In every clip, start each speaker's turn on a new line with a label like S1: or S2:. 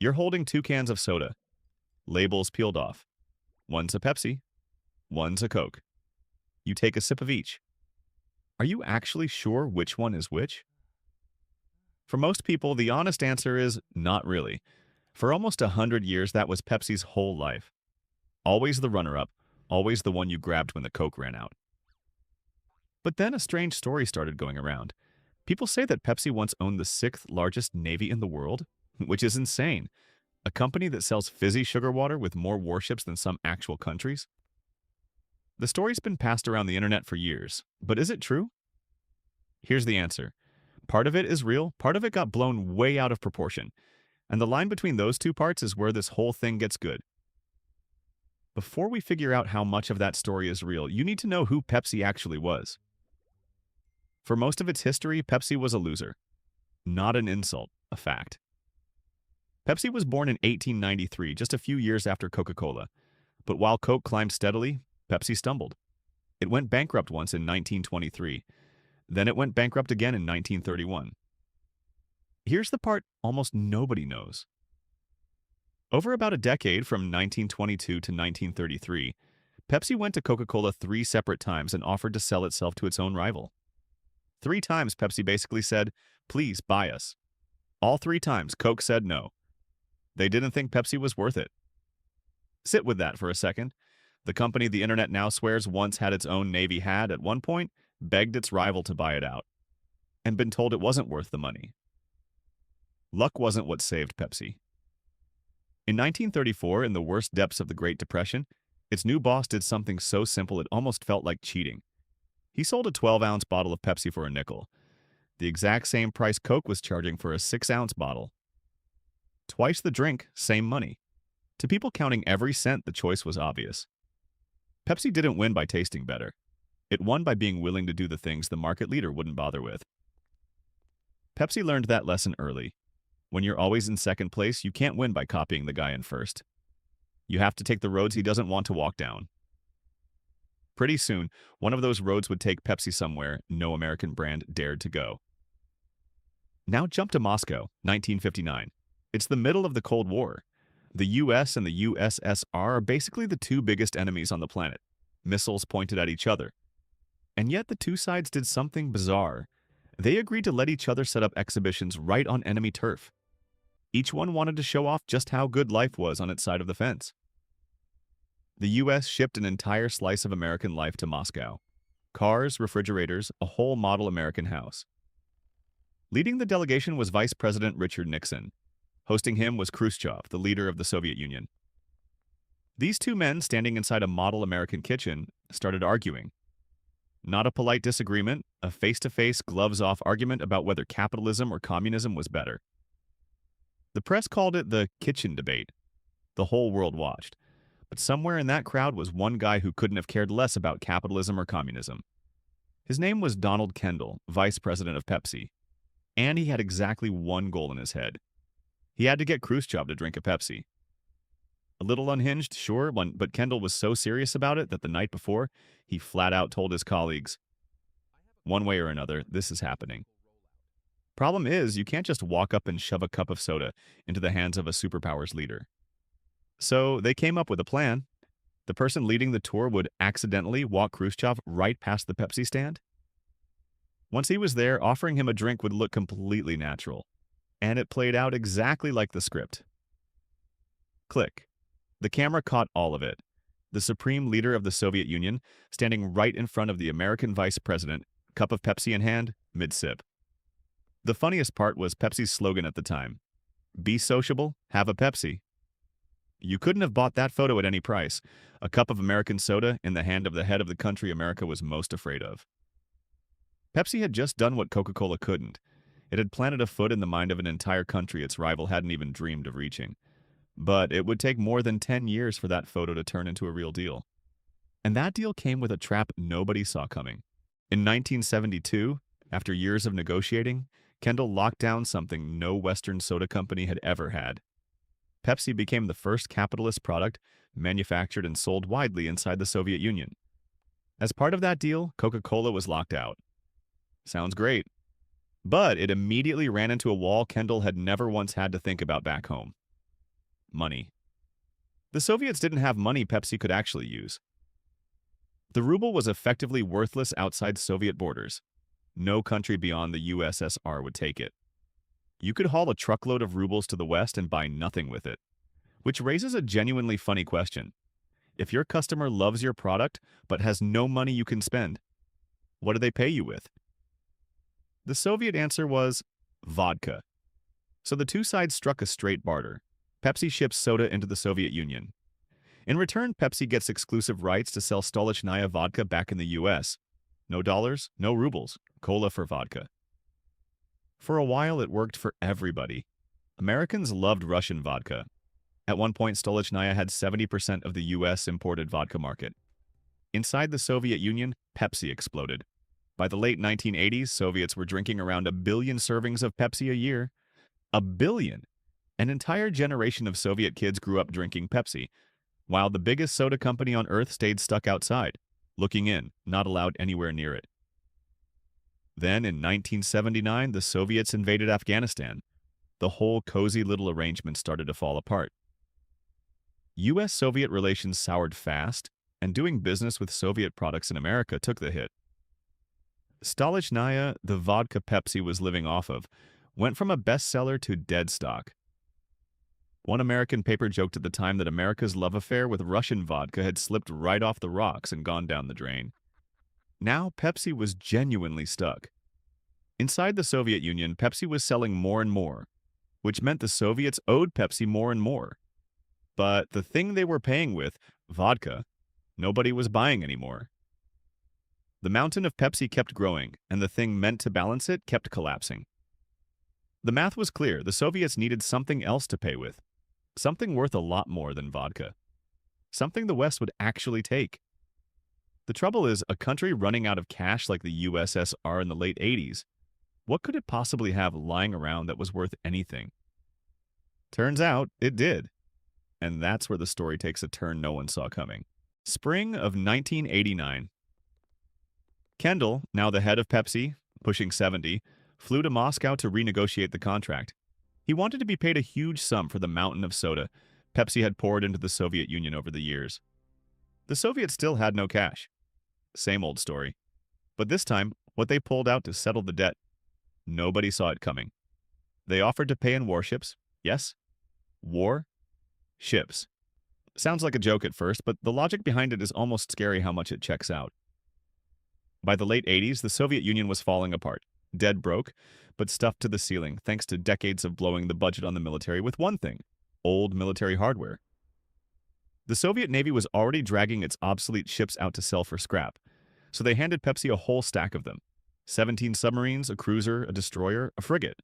S1: You're holding two cans of soda, labels peeled off. One's a Pepsi, one's a Coke. You take a sip of each. Are you actually sure which one is which? For most people, the honest answer is not really. For almost 100 years, that was Pepsi's whole life. Always the runner-up, always the one you grabbed when the Coke ran out. But then a strange story started going around. People say that Pepsi once owned the sixth largest navy in the world, which is insane. A company that sells fizzy sugar water with more warships than some actual countries? The story's been passed around the internet for years, but is it true? Here's the answer. Part of it is real, part of it got blown way out of proportion, and the line between those two parts is where this whole thing gets good. Before we figure out how much of that story is real, you need to know who Pepsi actually was. For most of its history, Pepsi was a loser. Not an insult, a fact. Pepsi was born in 1893, just a few years after Coca-Cola. But while Coke climbed steadily, Pepsi stumbled. It went bankrupt once in 1923. Then it went bankrupt again in 1931. Here's the part almost nobody knows. Over about a decade, from 1922 to 1933, Pepsi went to Coca-Cola 3 separate times and offered to sell itself to its own rival. 3 times Pepsi basically said, "Please buy us." All 3 times Coke said no. They didn't think Pepsi was worth it. Sit with that for a second. The company the internet now swears once had its own navy had, at one point, begged its rival to buy it out, and been told it wasn't worth the money. Luck wasn't what saved Pepsi. In 1934, in the worst depths of the Great Depression, its new boss did something so simple it almost felt like cheating. He sold a 12-ounce bottle of Pepsi for a nickel, the exact same price Coke was charging for a 6-ounce bottle. Twice the drink, same money. To people counting every cent, the choice was obvious. Pepsi didn't win by tasting better. It won by being willing to do the things the market leader wouldn't bother with. Pepsi learned that lesson early. When you're always in second place, you can't win by copying the guy in first. You have to take the roads he doesn't want to walk down. Pretty soon, one of those roads would take Pepsi somewhere no American brand dared to go. Now jump to Moscow, 1959. It's the middle of the Cold War. The US and the USSR are basically the two biggest enemies on the planet, missiles pointed at each other. And yet the two sides did something bizarre. They agreed to let each other set up exhibitions right on enemy turf. Each one wanted to show off just how good life was on its side of the fence. The US shipped an entire slice of American life to Moscow. Cars, refrigerators, a whole model American house. Leading the delegation was Vice President Richard Nixon. Hosting him was Khrushchev, the leader of the Soviet Union. These two men, standing inside a model American kitchen, started arguing. Not a polite disagreement, a face-to-face, gloves-off argument about whether capitalism or communism was better. The press called it the kitchen debate. The whole world watched. But somewhere in that crowd was one guy who couldn't have cared less about capitalism or communism. His name was Donald Kendall, vice president of Pepsi. And he had exactly one goal in his head. He had to get Khrushchev to drink a Pepsi. A little unhinged, sure, but Kendall was so serious about it that the night before, he flat out told his colleagues, "One way or another, this is happening." Problem is, you can't just walk up and shove a cup of soda into the hands of a superpower's leader. So they came up with a plan. The person leading the tour would accidentally walk Khrushchev right past the Pepsi stand. Once he was there, offering him a drink would look completely natural. And it played out exactly like the script. Click. The camera caught all of it. The supreme leader of the Soviet Union, standing right in front of the American vice president, cup of Pepsi in hand, mid-sip. The funniest part was Pepsi's slogan at the time. Be sociable, have a Pepsi. You couldn't have bought that photo at any price. A cup of American soda in the hand of the head of the country America was most afraid of. Pepsi had just done what Coca-Cola couldn't. It had planted a foot in the mind of an entire country its rival hadn't even dreamed of reaching. But it would take more than 10 years for that photo to turn into a real deal. And that deal came with a trap nobody saw coming. In 1972, after years of negotiating, Kendall locked down something no Western soda company had ever had. Pepsi became the first capitalist product manufactured and sold widely inside the Soviet Union. As part of that deal, Coca-Cola was locked out. Sounds great. But it immediately ran into a wall Kendall had never once had to think about back home. Money. The Soviets didn't have money Pepsi could actually use. The ruble was effectively worthless outside Soviet borders. No country beyond the USSR would take it. You could haul a truckload of rubles to the West and buy nothing with it. Which raises a genuinely funny question. If your customer loves your product but has no money you can spend, what do they pay you with? The Soviet answer was vodka. So the two sides struck a straight barter. Pepsi ships soda into the Soviet Union. In return, Pepsi gets exclusive rights to sell Stolichnaya vodka back in the US. No dollars, no rubles, cola for vodka. For a while, it worked for everybody. Americans loved Russian vodka. At one point, Stolichnaya had 70% of the US imported vodka market. Inside the Soviet Union, Pepsi exploded. By the late 1980s, Soviets were drinking around 1 billion servings of Pepsi a year. 1 billion! An entire generation of Soviet kids grew up drinking Pepsi, while the biggest soda company on Earth stayed stuck outside, looking in, not allowed anywhere near it. Then, in 1979, the Soviets invaded Afghanistan. The whole cozy little arrangement started to fall apart. US-Soviet relations soured fast, and doing business with Soviet products in America took the hit. Stolichnaya, the vodka Pepsi was living off of, went from a bestseller to dead stock. One American paper joked at the time that America's love affair with Russian vodka had slipped right off the rocks and gone down the drain. Now Pepsi was genuinely stuck. Inside the Soviet Union, Pepsi was selling more and more, which meant the Soviets owed Pepsi more and more. But the thing they were paying with, vodka, nobody was buying anymore. The mountain of Pepsi kept growing, and the thing meant to balance it kept collapsing. The math was clear. The Soviets needed something else to pay with. Something worth a lot more than vodka. Something the West would actually take. The trouble is, a country running out of cash like the USSR in the late 80s, what could it possibly have lying around that was worth anything? Turns out, it did. And that's where the story takes a turn no one saw coming. Spring of 1989. Kendall, now the head of Pepsi, pushing 70, flew to Moscow to renegotiate the contract. He wanted to be paid a huge sum for the mountain of soda Pepsi had poured into the Soviet Union over the years. The Soviets still had no cash. Same old story. But this time, what they pulled out to settle the debt, nobody saw it coming. They offered to pay in warships. Yes? War? Ships. Sounds like a joke at first, but the logic behind it is almost scary how much it checks out. By the late 80s, the Soviet Union was falling apart. Dead broke, but stuffed to the ceiling thanks to decades of blowing the budget on the military with one thing: old military hardware. The Soviet Navy was already dragging its obsolete ships out to sell for scrap, so they handed Pepsi a whole stack of them. 17 submarines, a cruiser, a destroyer, a frigate.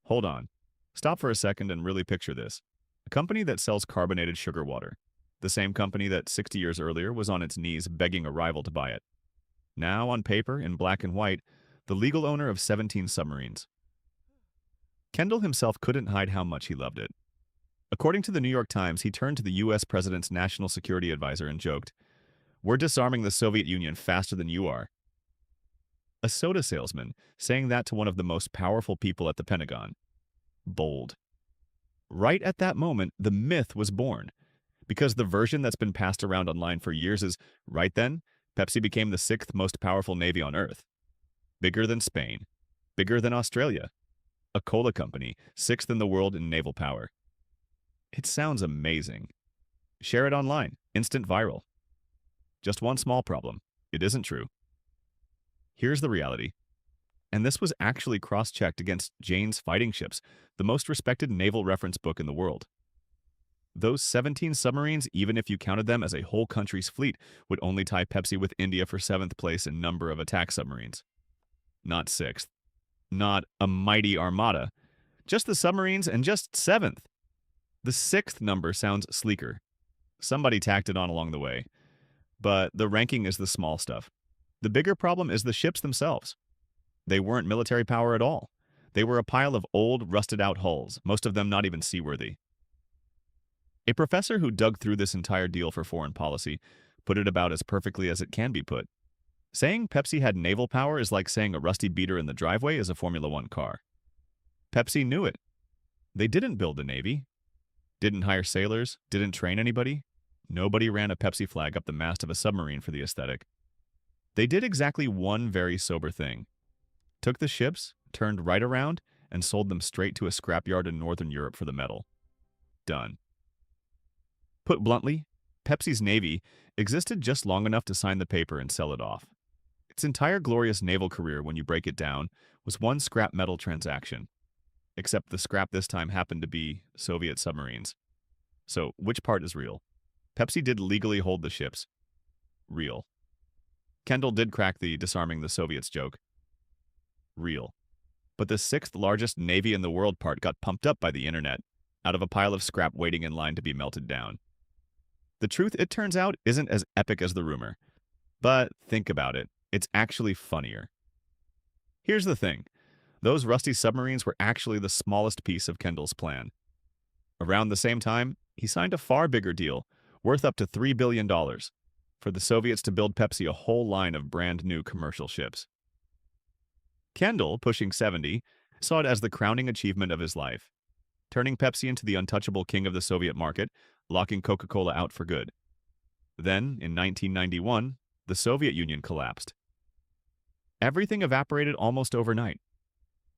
S1: Hold on. Stop for a second and really picture this. A company that sells carbonated sugar water. The same company that 60 years earlier was on its knees begging a rival to buy it. Now, on paper, in black and white, the legal owner of 17 submarines. Kendall himself couldn't hide how much he loved it. According to the New York Times, he turned to the US president's national security advisor and joked, "We're disarming the Soviet Union faster than you are." A soda salesman saying that to one of the most powerful people at the Pentagon. Bold. Right at that moment, the myth was born. Because the version that's been passed around online for years is, right then, Pepsi became the 6th most powerful navy on Earth. Bigger than Spain. Bigger than Australia. A cola company, 6th in the world in naval power. It sounds amazing. Share it online. Instant viral. Just one small problem. It isn't true. Here's the reality. And this was actually cross-checked against Jane's Fighting Ships, the most respected naval reference book in the world. Those 17 submarines, even if you counted them as a whole country's fleet, would only tie Pepsi with India for 7th place in number of attack submarines. Not 6th. Not a mighty armada. Just the submarines and just 7th. The 6th number sounds sleeker. Somebody tacked it on along the way. But the ranking is the small stuff. The bigger problem is the ships themselves. They weren't military power at all. They were a pile of old, rusted-out hulls, most of them not even seaworthy. A professor who dug through this entire deal for foreign policy put it about as perfectly as it can be put. Saying Pepsi had naval power is like saying a rusty beater in the driveway is a Formula One car. Pepsi knew it. They didn't build a navy. Didn't hire sailors, didn't train anybody. Nobody ran a Pepsi flag up the mast of a submarine for the aesthetic. They did exactly one very sober thing. Took the ships, turned right around, and sold them straight to a scrapyard in Northern Europe for the metal. Done. Put bluntly, Pepsi's Navy existed just long enough to sign the paper and sell it off. Its entire glorious naval career, when you break it down, was one scrap metal transaction. Except the scrap this time happened to be Soviet submarines. So, which part is real? Pepsi did legally hold the ships. Real. Kendall did crack the disarming the Soviets joke. Real. But the sixth largest navy in the world part got pumped up by the internet, out of a pile of scrap waiting in line to be melted down. The truth, it turns out, isn't as epic as the rumor. But think about it, it's actually funnier. Here's the thing. Those rusty submarines were actually the smallest piece of Kendall's plan. Around the same time, he signed a far bigger deal, worth up to $3 billion, for the Soviets to build Pepsi a whole line of brand new commercial ships. Kendall, pushing 70, saw it as the crowning achievement of his life, turning Pepsi into the untouchable king of the Soviet market, locking Coca-Cola out for good. Then, in 1991, the Soviet Union collapsed. Everything evaporated almost overnight.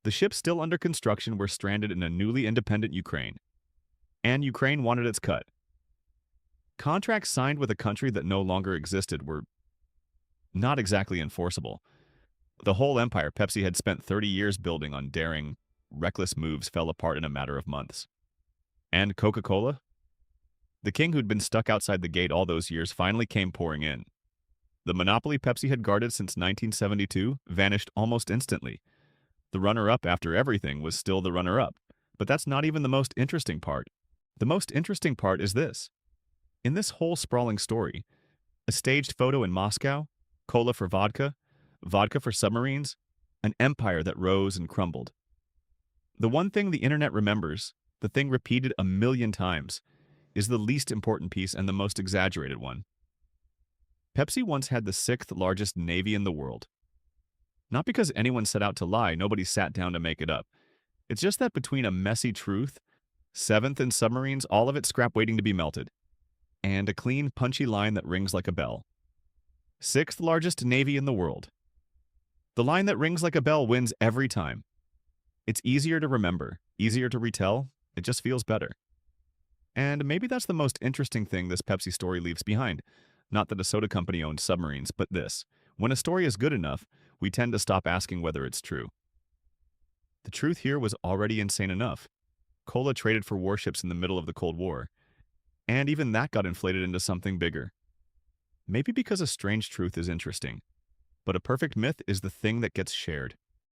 S1: The ships still under construction were stranded in a newly independent Ukraine, and Ukraine wanted its cut. Contracts signed with a country that no longer existed were not exactly enforceable. The whole empire Pepsi had spent 30 years building on daring, reckless moves fell apart in a matter of months. And Coca-Cola? The king who'd been stuck outside the gate all those years finally came pouring in. The monopoly Pepsi had guarded since 1972 vanished almost instantly. The runner-up after everything was still the runner-up. But that's not even the most interesting part. The most interesting part is this. In this whole sprawling story, a staged photo in Moscow, cola for vodka, vodka for submarines, an empire that rose and crumbled. The one thing the internet remembers, the thing repeated a million times, is the least important piece and the most exaggerated one. Pepsi once had the sixth largest navy in the world. Not because anyone set out to lie, nobody sat down to make it up. It's just that between a messy truth, seventh in submarines, all of it scrap waiting to be melted, and a clean, punchy line that rings like a bell. Sixth largest navy in the world. The line that rings like a bell wins every time. It's easier to remember, easier to retell, it just feels better. And maybe that's the most interesting thing this Pepsi story leaves behind. Not that a soda company owns submarines, but this. When a story is good enough, we tend to stop asking whether it's true. The truth here was already insane enough. Cola traded for warships in the middle of the Cold War. And even that got inflated into something bigger. Maybe because a strange truth is interesting. But a perfect myth is the thing that gets shared.